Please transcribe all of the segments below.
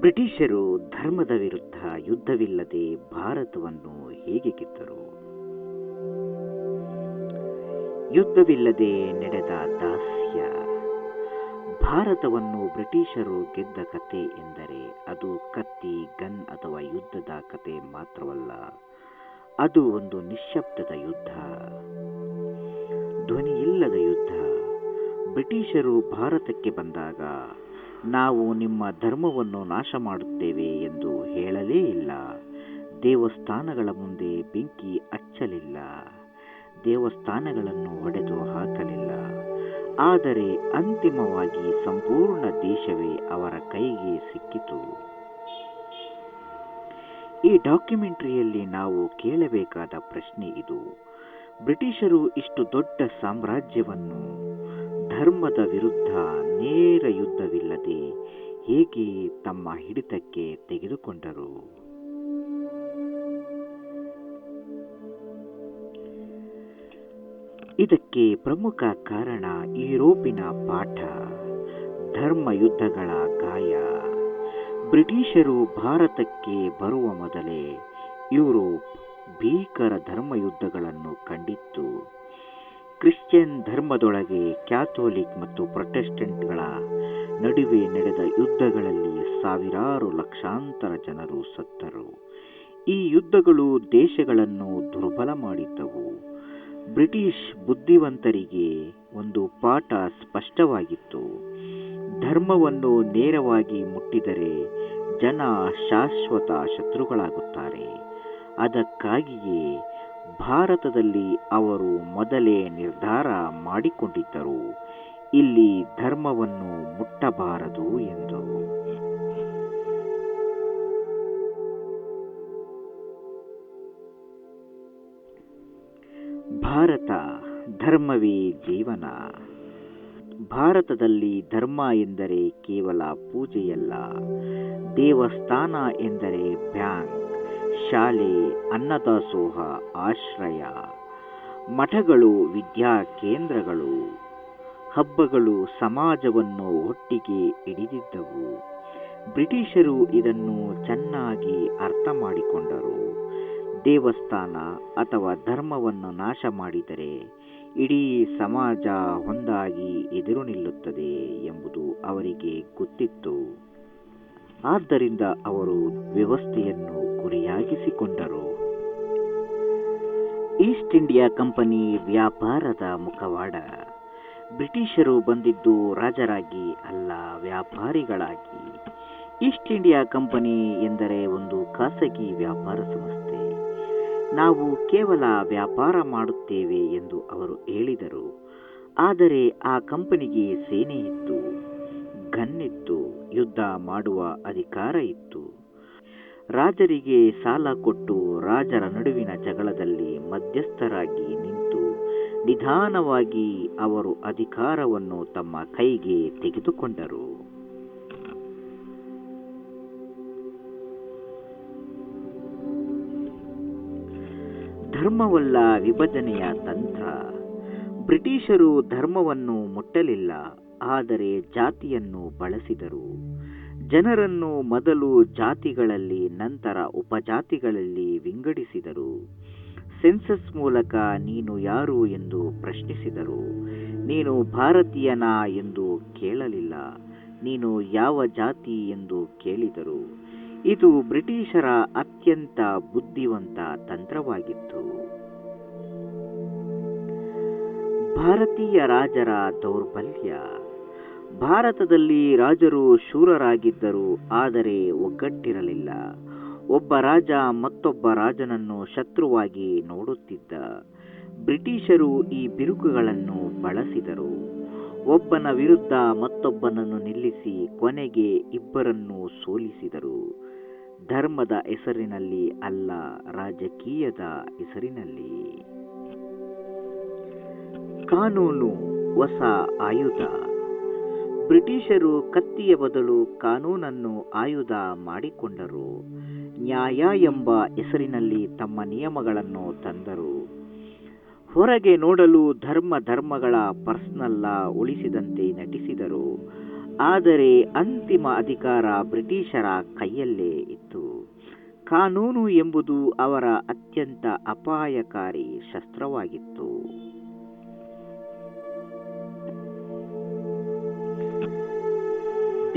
ಬ್ರಿಟಿಷರು ಧರ್ಮದ ವಿರುದ್ಧ ಯುದ್ಧವಿಲ್ಲದೆ ಭಾರತವನ್ನು ಹೇಗೆ ಗೆದ್ದರು? ಯುದ್ಧವಿಲ್ಲದೆ ನಡೆದ ದಾಸ್ಯ. ಭಾರತವನ್ನು ಬ್ರಿಟಿಷರು ಗೆದ್ದ ಕತೆ ಎಂದರೆ ಅದು ಕತ್ತಿ, ಗನ್ ಅಥವಾ ಯುದ್ಧದ ಕತೆ ಮಾತ್ರವಲ್ಲ. ಅದು ಒಂದು ನಿಶ್ಶಬ್ದದ ಯುದ್ಧ, ಧ್ವನಿಯಿಲ್ಲದ ಯುದ್ಧ. ಬ್ರಿಟಿಷರು ಭಾರತಕ್ಕೆ ಬಂದಾಗ ನಾವು ನಿಮ್ಮ ಧರ್ಮವನ್ನು ನಾಶ ಮಾಡುತ್ತೇವೆ ಎಂದು ಹೇಳಲೇ ಇಲ್ಲ. ದೇವಸ್ಥಾನಗಳ ಮುಂದೆ ಬೆಂಕಿ ಹಚ್ಚಲಿಲ್ಲ, ದೇವಸ್ಥಾನಗಳನ್ನು ಒಡೆದು ಹಾಕಲಿಲ್ಲ. ಆದರೆ ಅಂತಿಮವಾಗಿ ಸಂಪೂರ್ಣ ದೇಶವೇ ಅವರ ಕೈಗೆ ಸಿಕ್ಕಿತು. ಈ ಡಾಕ್ಯುಮೆಂಟರಿಯಲ್ಲಿ ನಾವು ಕೇಳಬೇಕಾದ ಪ್ರಶ್ನೆ ಇದು: ಬ್ರಿಟಿಷರು ಇಷ್ಟು ದೊಡ್ಡ ಸಾಮ್ರಾಜ್ಯವನ್ನು ಧರ್ಮದ ವಿರುದ್ಧ ನೇರ ಯುದ್ಧವಿಲ್ಲದೆ ಹೇಗೆ ತಮ್ಮ ಹಿಡಿತಕ್ಕೆ ತೆಗೆದುಕೊಂಡರು? ಇದಕ್ಕೆ ಪ್ರಮುಖ ಕಾರಣ ಯುರೋಪಿನ ಪಾಠ, ಧರ್ಮ ಯುದ್ಧಗಳ ಗಾಯ. ಬ್ರಿಟಿಷರು ಭಾರತಕ್ಕೆ ಬರುವ ಮೊದಲೇ ಯುರೋಪ್ ಭೀಕರ ಧರ್ಮಯುದ್ಧಗಳನ್ನು ಕಂಡಿತ್ತು. ಕ್ರಿಶ್ಚಿಯನ್ ಧರ್ಮದೊಳಗೆ ಕ್ಯಾಥೋಲಿಕ್ ಮತ್ತು ಪ್ರೊಟೆಸ್ಟೆಂಟ್ಗಳ ನಡುವೆ ನಡೆದ ಯುದ್ಧಗಳಲ್ಲಿ ಸಾವಿರಾರು ಲಕ್ಷಾಂತರ ಜನರು ಸತ್ತರು. ಈ ಯುದ್ಧಗಳು ದೇಶಗಳನ್ನು ದುರ್ಬಲ ಮಾಡಿದ್ದವು. ಬ್ರಿಟಿಷ್ ಬುದ್ಧಿವಂತರಿಗೆ ಒಂದು ಪಾಠ ಸ್ಪಷ್ಟವಾಗಿತ್ತು: ಧರ್ಮವನ್ನು ನೇರವಾಗಿ ಮುಟ್ಟಿದರೆ ಜನ ಶಾಶ್ವತ ಶತ್ರುಗಳಾಗುತ್ತಾರೆ. ಅದಕ್ಕಾಗಿಯೇ ಭಾರತದಲ್ಲಿ ಅವರು ಮೊದಲೇ ನಿರ್ಧಾರ ಮಾಡಿಕೊಂಡಿದ್ದರು, ಇಲ್ಲಿ ಧರ್ಮವನ್ನು ಮುಟ್ಟಬಾರದು ಎಂದು. ಭಾರತ ಧರ್ಮವೇ ಜೀವನ. ಭಾರತದಲ್ಲಿ ಧರ್ಮ ಎಂದರೆ ಕೇವಲ ಪೂಜೆಯಲ್ಲ. ದೇವಸ್ಥಾನ ಎಂದರೆ ಬ್ಯಾಂಕ್, ಶಾಲೆ, ಅನ್ನದಾಸೋಹ, ಆಶ್ರಯ. ಮಠಗಳು ವಿದ್ಯಾ ಕೇಂದ್ರಗಳು. ಹಬ್ಬಗಳು ಸಮಾಜವನ್ನು ಒಟ್ಟಿಗೆ ಹಿಡಿದಿದ್ದವು. ಬ್ರಿಟಿಷರು ಇದನ್ನು ಚೆನ್ನಾಗಿ ಅರ್ಥ ಮಾಡಿಕೊಂಡರು. ದೇವಸ್ಥಾನ ಅಥವಾ ಧರ್ಮವನ್ನು ನಾಶ ಮಾಡಿದರೆ ಇಡೀ ಸಮಾಜ ಒಂದಾಗಿ ಎದುರು ನಿಲ್ಲುತ್ತದೆ ಎಂಬುದು ಅವರಿಗೆ ಗೊತ್ತಿತ್ತು. ಆದ್ದರಿಂದ ಅವರು ವ್ಯವಸ್ಥೆಯನ್ನು ಗುರಿಯಾಗಿಸಿಕೊಂಡರು. ಈಸ್ಟ್ ಇಂಡಿಯಾ ಕಂಪನಿ ವ್ಯಾಪಾರದ ಮುಖವಾಡ. ಬ್ರಿಟಿಷರು ಬಂದಿದ್ದು ರಾಜರಾಗಿ ಅಲ್ಲ, ವ್ಯಾಪಾರಿಗಳಾಗಿ. ಈಸ್ಟ್ ಇಂಡಿಯಾ ಕಂಪನಿ ಎಂದರೆ ಒಂದು ಖಾಸಗಿ ವ್ಯಾಪಾರ ಸಂಸ್ಥೆ. ನಾವು ಕೇವಲ ವ್ಯಾಪಾರ ಮಾಡುತ್ತೇವೆ ಎಂದು ಅವರು ಹೇಳಿದರು. ಆದರೆ ಆ ಕಂಪನಿಗೆ ಸೇನೆ ಇತ್ತು, ಗನ್ ಇತ್ತು, ಯುದ್ಧ ಮಾಡುವ ಅಧಿಕಾರ ಇತ್ತು. ರಾಜರಿಗೆ ಸಾಲ ಕೊಟ್ಟು ರಾಜರ ನಡುವಿನ ಜಗಳದಲ್ಲಿ ಮಧ್ಯಸ್ಥರಾಗಿ ನಿಂತು ನಿಧಾನವಾಗಿ ಅವರು ಅಧಿಕಾರವನ್ನು ತಮ್ಮ ಕೈಗೆ ತೆಗೆದುಕೊಂಡರು. ಧರ್ಮವಲ್ಲ ವಿಭಜನೆಯ ತಂತ್ರ. ಬ್ರಿಟಿಷರು ಧರ್ಮವನ್ನು ಮುಟ್ಟಲಿಲ್ಲ, ಆದರೆ ಜಾತಿಯನ್ನು ಬಳಸಿದರು. ಜನರನ್ನು ಮೊದಲು ಜಾತಿಗಳಲ್ಲಿ, ನಂತರ ಉಪಜಾತಿಗಳಲ್ಲಿ ವಿಂಗಡಿಸಿದರು. ಸೆನ್ಸಸ್ ಮೂಲಕ ನೀನು ಯಾರು ಎಂದು ಪ್ರಶ್ನಿಸಿದರು. ನೀನು ಭಾರತೀಯನಾ ಎಂದು ಕೇಳಲಿಲ್ಲ, ನೀನು ಯಾವ ಜಾತಿ ಎಂದು ಕೇಳಿದರು. ಇದು ಬ್ರಿಟಿಷರ ಅತ್ಯಂತ ಬುದ್ಧಿವಂತ ತಂತ್ರವಾಗಿತ್ತು. ಭಾರತೀಯ ರಾಜರ ದೌರ್ಬಲ್ಯ. ಭಾರತದಲ್ಲಿ ರಾಜರು ಶೂರರಾಗಿದ್ದರು, ಆದರೆ ಒಗ್ಗಟ್ಟಿರಲಿಲ್ಲ. ಒಬ್ಬ ರಾಜ ಮತ್ತೊಬ್ಬ ರಾಜನನ್ನು ಶತ್ರುವಾಗಿ ನೋಡುತ್ತಿದ್ದ. ಬ್ರಿಟಿಷರು ಈ ಬಿರುಕುಗಳನ್ನು ಬಳಸಿದರು. ಒಬ್ಬನ ವಿರುದ್ಧ ಮತ್ತೊಬ್ಬನನ್ನು ನಿಲ್ಲಿಸಿ ಕೊನೆಗೆ ಇಬ್ಬರನ್ನು ಸೋಲಿಸಿದರು. ಧರ್ಮದ ಹೆಸರಿನಲ್ಲಿ ಅಲ್ಲ, ರಾಜಕೀಯದ ಹೆಸರಿನಲ್ಲಿ. ಕಾನೂನು ಹೊಸ ಆಯುಧ. ಬ್ರಿಟಿಷರು ಕತ್ತಿಯ ಬದಲು ಕಾನೂನನ್ನು ಆಯುಧ ಮಾಡಿಕೊಂಡರು. ನ್ಯಾಯ ಎಂಬ ಹೆಸರಿನಲ್ಲಿ ತಮ್ಮ ನಿಯಮಗಳನ್ನು ತಂದರು. ಹೊರಗೆ ನೋಡಲು ಧರ್ಮಗಳ ಪರ್ಸನಲ್ಲ ಉಳಿಸಿದಂತೆ ನಟಿಸಿದರು. ಆದರೆ ಅಂತಿಮ ಅಧಿಕಾರ ಬ್ರಿಟಿಷರ ಕೈಯಲ್ಲೇ ಇತ್ತು. ಕಾನೂನು ಎಂಬುದು ಅವರ ಅತ್ಯಂತ ಅಪಾಯಕಾರಿ ಶಸ್ತ್ರವಾಗಿತ್ತು.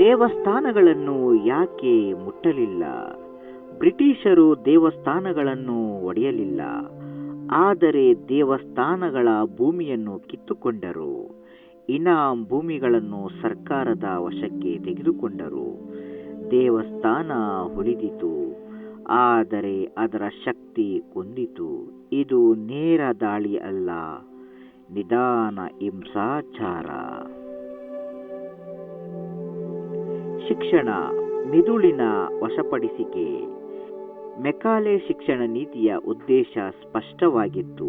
ದೇವಸ್ಥಾನಗಳನ್ನು ಯಾಕೆ ಮುಟ್ಟಲಿಲ್ಲ? ಬ್ರಿಟಿಷರು ದೇವಸ್ಥಾನಗಳನ್ನು ಒಡೆಯಲಿಲ್ಲ, ಆದರೆ ದೇವಸ್ಥಾನಗಳ ಭೂಮಿಯನ್ನು ಕಿತ್ತುಕೊಂಡರು. ಇನಾಮ್ ಭೂಮಿಗಳನ್ನು ಸರ್ಕಾರದ ವಶಕ್ಕೆ ತೆಗೆದುಕೊಂಡರು. ದೇವಸ್ಥಾನ ಉಳಿದಿತು, ಆದರೆ ಅದರ ಶಕ್ತಿ ಕುಂದಿತು. ಇದು ನೇರ ದಾಳಿ ಅಲ್ಲ, ನಿಧಾನ ಹಿಂಸಾಚಾರ. ಶಿಕ್ಷಣ, ಮಿದುಳಿನ ವಶಪಡಿಸಿಕೆ. ಮೆಕಾಲೆ ಶಿಕ್ಷಣ ನೀತಿಯ ಉದ್ದೇಶ ಸ್ಪಷ್ಟವಾಗಿತ್ತು.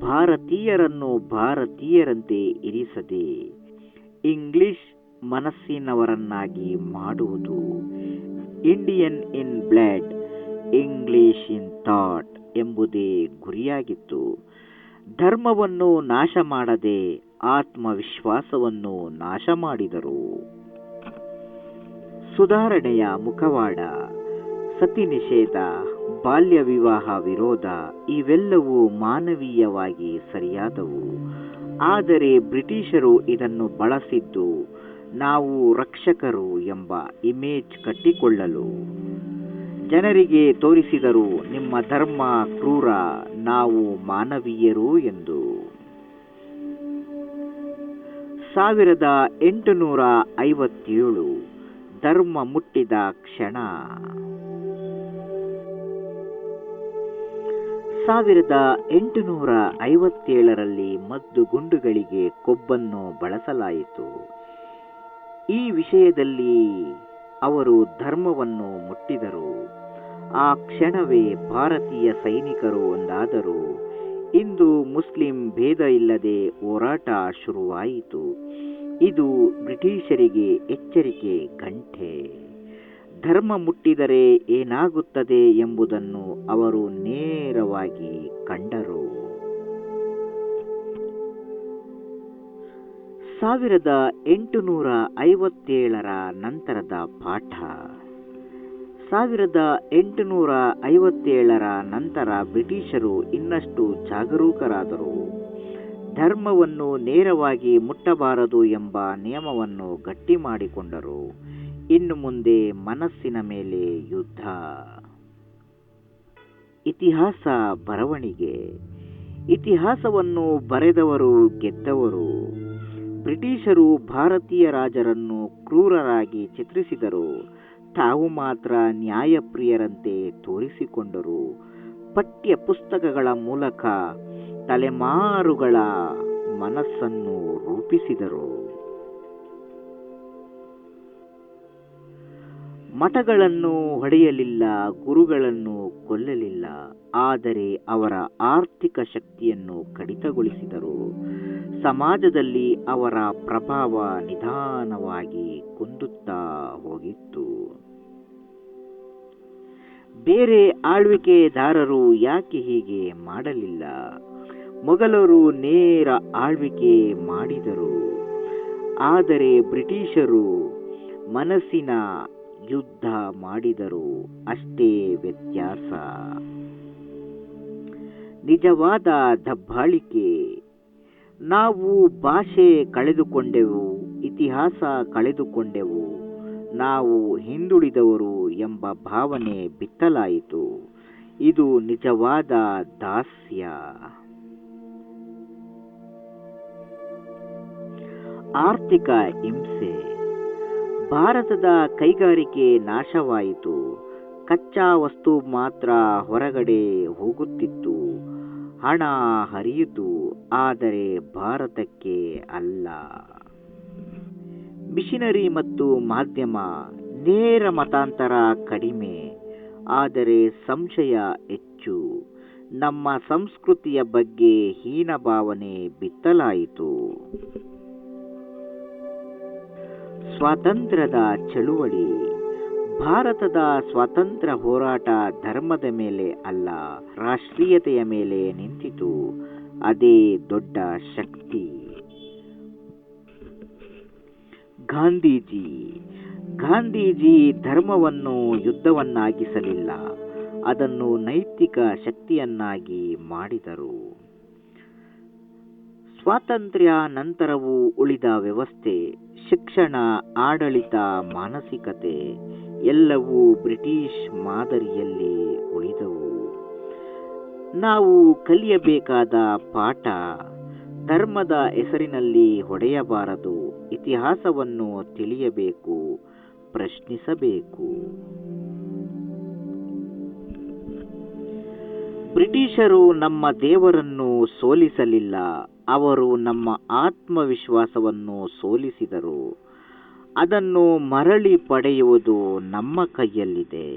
ಭಾರತೀಯರನ್ನು ಭಾರತೀಯರಂತೆ ಇರಿಸದೆ ಇಂಗ್ಲಿಷ್ ಮನಸ್ಸಿನವರನ್ನಾಗಿ ಮಾಡುವುದು. Indian in blood, English in thought ಎಂಬುದೇ ಗುರಿಯಾಗಿತ್ತು. ಧರ್ಮವನ್ನು ನಾಶ ಮಾಡದೆ ಆತ್ಮವಿಶ್ವಾಸವನ್ನು ನಾಶ ಮಾಡಿದರು. ಸುಧಾರಣೆಯ ಮುಖವಾಡ. ಸತಿ ನಿಷೇಧ, ಬಾಲ್ಯ ವಿವಾಹ ವಿರೋಧ ಇವೆಲ್ಲವೂ ಮಾನವೀಯವಾಗಿ ಸರಿಯಾದವು. ಆದರೆ ಬ್ರಿಟಿಷರು ಇದನ್ನು ಬಳಸಿದ್ದು ನಾವು ರಕ್ಷಕರು ಎಂಬ ಇಮೇಜ್ ಕಟ್ಟಿಕೊಳ್ಳಲು. ಜನರಿಗೆ ತೋರಿಸಿದರು, ನಿಮ್ಮ ಧರ್ಮ ಕ್ರೂರ, ನಾವು ಮಾನವೀಯರು ಎಂದು. 1857 ಧರ್ಮ ಮುಟ್ಟಿದ ಕ್ಷಣ. 1857ರಲ್ಲಿ ಮದ್ದುಗುಂಡುಗಳಿಗೆ ಕೊಬ್ಬನ್ನು ಬಳಸಲಾಯಿತು. ಈ ವಿಷಯದಲ್ಲಿ ಅವರು ಧರ್ಮವನ್ನು ಮುಟ್ಟಿದರು. ಆ ಕ್ಷಣವೇ ಭಾರತೀಯ ಸೈನಿಕರು ಒಂದಾದರು. ಇಂದು ಮುಸ್ಲಿಂ ಭೇದ ಇಲ್ಲದೆ ಹೋರಾಟ ಶುರುವಾಯಿತು. ಇದು ಬ್ರಿಟಿಷರಿಗೆ ಎಚ್ಚರಿಕೆ ಗಂಟೆ. ಧರ್ಮ ಮುಟ್ಟಿದರೆ ಏನಾಗುತ್ತದೆ ಎಂಬುದನ್ನು ಅವರು ನೇರವಾಗಿ ಕಂಡರು. 1857ರ ನಂತರದ ಪಾಠ. 1857ರ ನಂತರ ಬ್ರಿಟಿಷರು ಇನ್ನಷ್ಟು ಜಾಗರೂಕರಾದರು. ಧರ್ಮವನ್ನು ನೇರವಾಗಿ ಮುಟ್ಟಬಾರದು ಎಂಬ ನಿಯಮವನ್ನು ಗಟ್ಟಿ ಮಾಡಿಕೊಂಡರು. ಇನ್ನು ಮುಂದೆ ಮನಸ್ಸಿನ ಮೇಲೆ ಯುದ್ಧ. ಇತಿಹಾಸ ಬರವಣಿಗೆ. ಇತಿಹಾಸವನ್ನು ಬರೆದವರು ಗೆದ್ದವರು. ಬ್ರಿಟಿಷರು ಭಾರತೀಯ ರಾಜರನ್ನು ಕ್ರೂರರಾಗಿ ಚಿತ್ರಿಸಿದರು. ತಾವು ಮಾತ್ರ ನ್ಯಾಯಪ್ರಿಯರಂತೆ ತೋರಿಸಿಕೊಂಡರು. ಪಠ್ಯ ಪುಸ್ತಕಗಳ ಮೂಲಕ ತಲೆಮಾರುಗಳ ಮನಸ್ಸನ್ನು ರೂಪಿಸಿದರು. ಮಠಗಳನ್ನು ಹೊಡೆಯಲಿಲ್ಲ, ಗುರುಗಳನ್ನು ಕೊಲ್ಲಲಿಲ್ಲ, ಆದರೆ ಅವರ ಆರ್ಥಿಕ ಶಕ್ತಿಯನ್ನು ಕಡಿತಗೊಳಿಸಿದರು. ಸಮಾಜದಲ್ಲಿ ಅವರ ಪ್ರಭಾವ ನಿಧಾನವಾಗಿ ಕುಂದುತ್ತಾ ಹೋಗಿತ್ತು. ಬೇರೆ ಆಳ್ವಿಕೆದಾರರು ಯಾಕೆ ಹೀಗೆ ಮಾಡಲಿಲ್ಲ? ಮೊಘಲರು ನೇರ ಆಳ್ವಿಕೆ ಮಾಡಿದರು, ಆದರೆ ಬ್ರಿಟಿಷರು ಮನಸ್ಸಿನ ಯುದ್ಧ ಮಾಡಿದರು. ಅಷ್ಟೇ ವ್ಯತ್ಯಾಸ. ನಿಜವಾದ ದಬ್ಬಾಳಿಕೆ. ನಾವು ಭಾಷೆ ಕಳೆದುಕೊಂಡೆವು, ಇತಿಹಾಸ ಕಳೆದುಕೊಂಡೆವು, ನಾವು ಹಿಂದುಳಿದವರು ಎಂಬ ಭಾವನೆ ಬಿತ್ತಲಾಯಿತು. ಇದು ನಿಜವಾದ ದಾಸ್ಯ. ಆರ್ಥಿಕ ಹಿಂಸೆ. ಭಾರತದ ಕೈಗಾರಿಕೆ ನಾಶವಾಯಿತು. ಕಚ್ಚಾ ವಸ್ತು ಮಾತ್ರ ಹೊರಗಡೆ ಹೋಗುತ್ತಿತ್ತು. ಹಣ ಹರಿಯಿತು, ಆದರೆ ಭಾರತಕ್ಕೆ ಅಲ್ಲ. ಮಿಷನರಿ ಮತ್ತು ಮಾಧ್ಯಮ. ನೇರ ಮತಾಂತರ ಕಡಿಮೆ, ಆದರೆ ಸಂಶಯ ಹೆಚ್ಚು. ನಮ್ಮ ಸಂಸ್ಕೃತಿಯ ಬಗ್ಗೆ ಹೀನ ಭಾವನೆ ಬಿತ್ತಲಾಯಿತು. ಸ್ವಾತಂತ್ರ್ಯದ ಚಳುವಳಿ. ಭಾರತದ ಸ್ವಾತಂತ್ರ್ಯ ಹೋರಾಟ ಧರ್ಮದ ಮೇಲೆ ಅಲ್ಲ, ರಾಷ್ಟ್ರೀಯತೆಯ ಮೇಲೆ ನಿಂತಿತು. ಅದೇ ದೊಡ್ಡ ಶಕ್ತಿ. ಗಾಂಧೀಜಿ ಗಾಂಧೀಜಿ ಧರ್ಮವನ್ನು ಯುದ್ಧವನ್ನಾಗಿಸಲಿಲ್ಲ, ಅದನ್ನು ನೈತಿಕ ಶಕ್ತಿಯನ್ನಾಗಿ ಮಾಡಿದರು. ಸ್ವಾತಂತ್ರ್ಯ ನಂತರವೂ ಉಳಿದ ವ್ಯವಸ್ಥೆ, ಶಿಕ್ಷಣ, ಆಡಳಿತ, ಮಾನಸಿಕತೆ ಎಲ್ಲವೂ ಬ್ರಿಟಿಷ್ ಮಾದರಿಯಲ್ಲಿ ಉಳಿದವು. ನಾವು ಕಲಿಯಬೇಕಾದ ಪಾಠ: ಧರ್ಮದ ಹೆಸರಿನಲ್ಲಿ ಹೊಡೆಯಬಾರದು, ಇತಿಹಾಸವನ್ನು ತಿಳಿಯಬೇಕು, ಪ್ರಶ್ನಿಸಬೇಕು. ಬ್ರಿಟಿಷರು ನಮ್ಮ ದೇವರನ್ನು ಸೋಲಿಸಲಿಲ್ಲ, ಅವರು ನಮ್ಮ ಆತ್ಮವಿಶ್ವಾಸವನ್ನು ಸೋಲಿಸಿದರು. ಅದನ್ನು ಮರಳಿ ಪಡೆಯುವುದು ನಮ್ಮ ಕೈಯಲ್ಲಿದೆ.